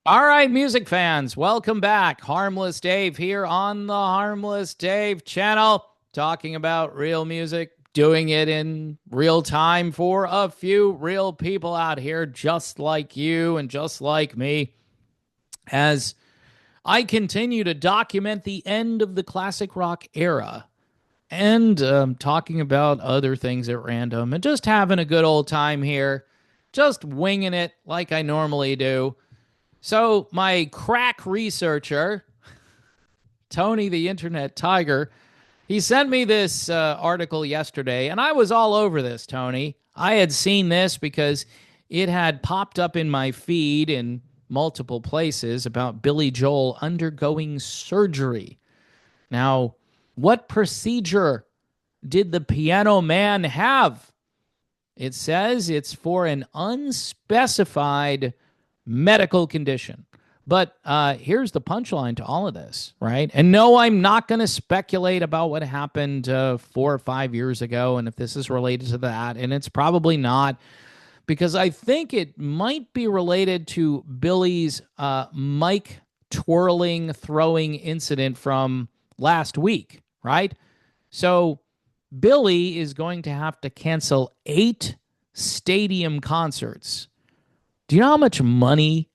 All right, music fans, welcome back. Harmless Dave here on the Harmless Dave channel, talking about real music, doing it in real time for a few real people out here, just like you and just like me, as I continue to document the end of the classic rock era and talking about other things at random and just having a good old time here, just winging it like I normally do. So, my crack researcher, Tony the Internet Tiger, he sent me this article yesterday, and I was all over this, Tony. I had seen this because it had popped up in my feed in multiple places about Billy Joel undergoing surgery. Now, what procedure did the piano man have? It says it's for an unspecified medical condition. But here's the punchline to all of this, right? And no, I'm not going to speculate about what happened 4 or 5 years ago and if this is related to that. And it's probably not, because I think it might be related to Billy's mic twirling, throwing incident from last week, right? So Billy is going to have to cancel 8 stadium concerts. Do you know how much money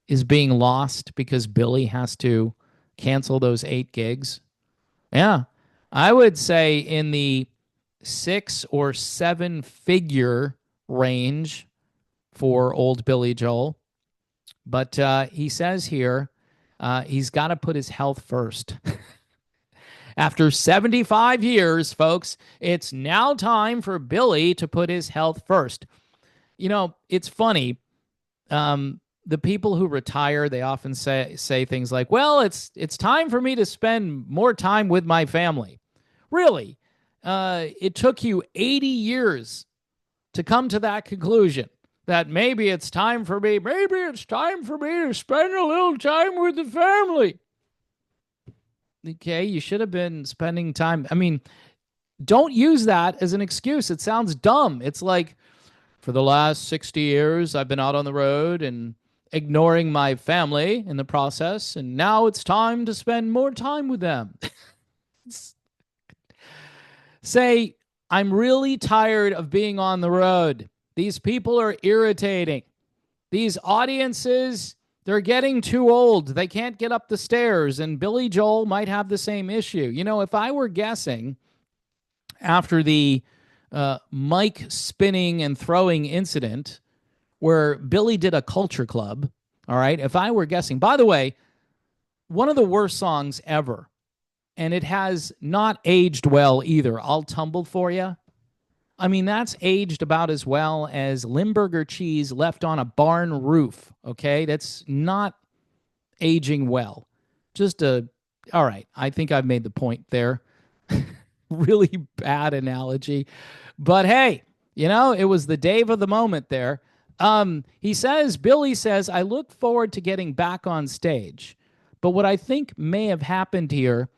is being lost because Billy has to cancel those 8 gigs? Yeah. I would say in the 6 or 7 figure range for old Billy Joel. But he says here he's got to put his health first. After 75 years, folks, it's now time for Billy to put his health first. You know, it's funny. The people who retire, they often say things like, "Well, it's time for me to spend more time with my family." Really, it took you 80 years to come to that conclusion that maybe it's time for me. Maybe it's time for me to spend a little time with the family. Okay, you should have been spending time. I mean, don't use that as an excuse. It sounds dumb. It's like, for the last 60 years, I've been out on the road and ignoring my family in the process, and now it's time to spend more time with them. Say, I'm really tired of being on the road. These people are irritating. These audiences, they're getting too old. They can't get up the stairs, and Billy Joel might have the same issue. You know, if I were guessing after the mic spinning and throwing incident where Billy did a culture club, all right, if I were guessing, by the way, one of the worst songs ever, and it has not aged well either. I'll Tumble For You. I mean, that's aged about as well as Limburger cheese left on a barn roof, okay? That's not aging well. All right, I think I've made the point there. Really bad analogy. But hey, you know, it was the Dave of the moment there. Billy says, I look forward to getting back on stage. But what I think may have happened here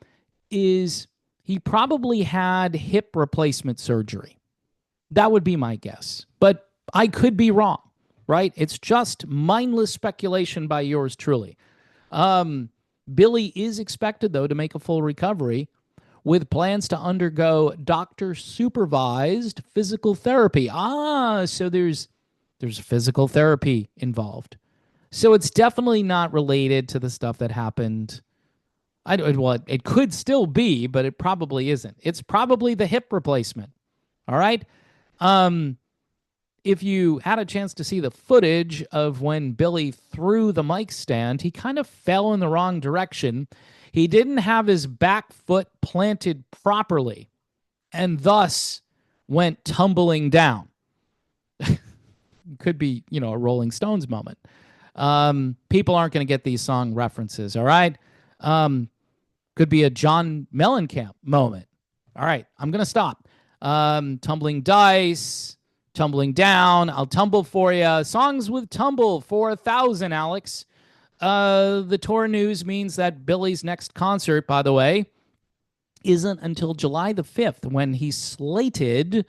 is he probably had hip replacement surgery. That would be my guess. But I could be wrong, right? It's just mindless speculation by yours truly. Billy is expected, though, to make a full recovery with plans to undergo doctor-supervised physical therapy. So there's physical therapy involved. So it's definitely not related to the stuff that happened. Well, it could still be, but it probably isn't. It's probably the hip replacement. All right? If you had a chance to see the footage of when Billy threw the mic stand, he kind of fell in the wrong direction. He didn't have his back foot planted properly and thus went tumbling down. Could be, you know, a Rolling Stones moment. People aren't going to get these song references, all right? Could be a John Mellencamp moment. All right, I'm going to stop. Tumbling dice, tumbling down, I'll tumble for you. Songs with tumble for 1,000, Alex. The tour news means that Billy's next concert, by the way, isn't until July the 5th, when he's slated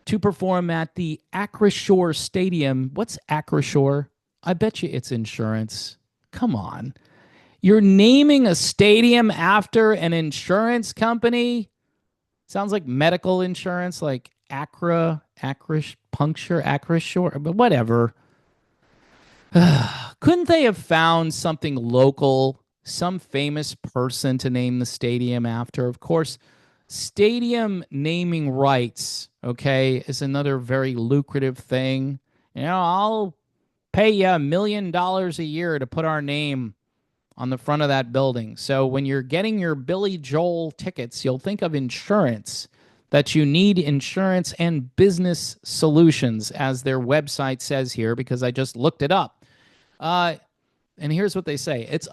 to perform at the Acrisure Stadium. What's Acrisure? I bet you it's insurance. Come on. You're naming a stadium after an insurance company? Sounds like medical insurance, like Puncture, Acrisure, but whatever. Couldn't they have found something local, some famous person to name the stadium after? Of course, stadium naming rights, okay, is another very lucrative thing. I'll pay you $1 million a year to put our name on the front of that building. So when you're getting your Billy Joel tickets, you'll think of insurance, that you need insurance and business solutions, as their website says here, because I just looked it up. And here's what they say. It's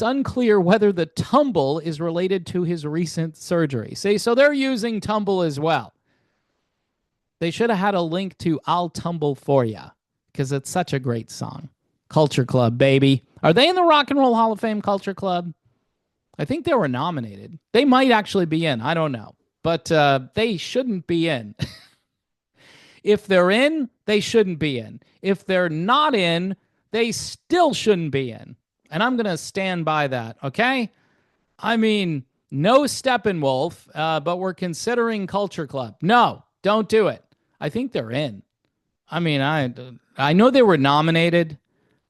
unclear whether the tumble is related to his recent surgery. See, so they're using tumble as well. They should have had a link to I'll Tumble For Ya, because it's such a great song. Culture Club, baby. Are they in the Rock and Roll Hall of Fame Culture Club? I think they were nominated. They might actually be in. I don't know. But they shouldn't be in. If they're in, they shouldn't be in. If they're not in, they still shouldn't be in. And I'm going to stand by that, okay? I mean, no Steppenwolf, but we're considering Culture Club. No, don't do it. I think they're in. I mean, I know they were nominated.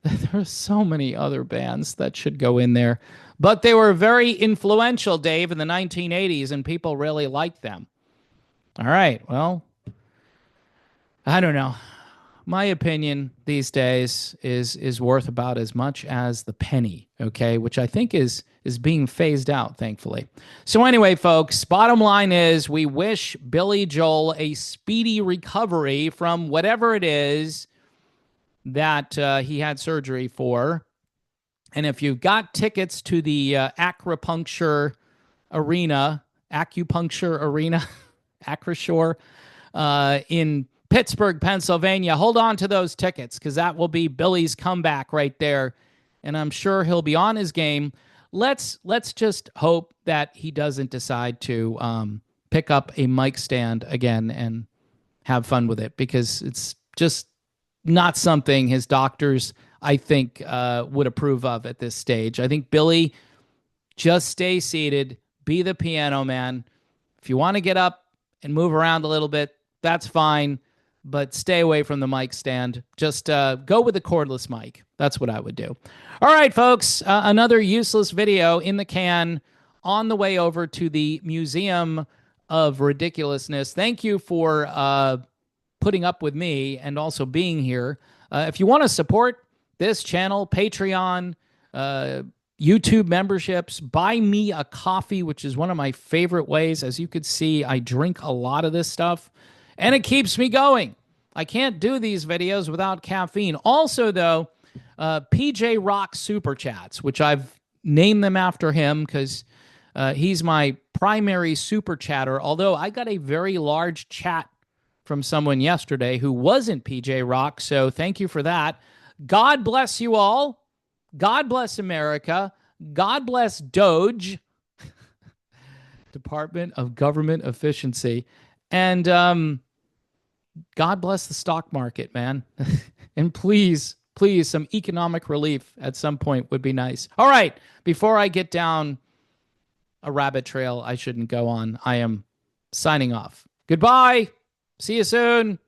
There are so many other bands that should go in there. But they were very influential, Dave, in the 1980s, and people really liked them. All right, well, I don't know. My opinion these days is worth about as much as the penny, okay, which I think is being phased out, thankfully. So anyway, folks, bottom line is we wish Billy Joel a speedy recovery from whatever it is that he had surgery for. And if you've got tickets to the acupuncture arena, Acrisure, in Pittsburgh, Pennsylvania, hold on to those tickets, because that will be Billy's comeback right there. And I'm sure he'll be on his game. Let's just hope that he doesn't decide to pick up a mic stand again and have fun with it, because it's just not something his doctors, I think, would approve of at this stage. I think Billy, just stay seated, be the piano man. If you want to get up and move around a little bit, that's fine, but stay away from the mic stand. Just go with the cordless mic. That's what I would do. All right, folks, another useless video in the can on the way over to the Museum of Ridiculousness. Thank you for putting up with me and also being here. If you want to support this channel, Patreon, YouTube memberships, buy me a coffee, which is one of my favorite ways. As you could see, I drink a lot of this stuff, and it keeps me going. I can't do these videos without caffeine. Also, though, PJ Rock Super Chats, which I've named them after him because he's my primary super chatter, although I got a very large chat from someone yesterday who wasn't PJ Rock, so thank you for that. God bless you all. God bless America. God bless Doge, Department of Government Efficiency. And God bless the stock market, man. And please, some economic relief at some point would be nice. All right, before I get down a rabbit trail I shouldn't go on, I am signing off. Goodbye. See you soon.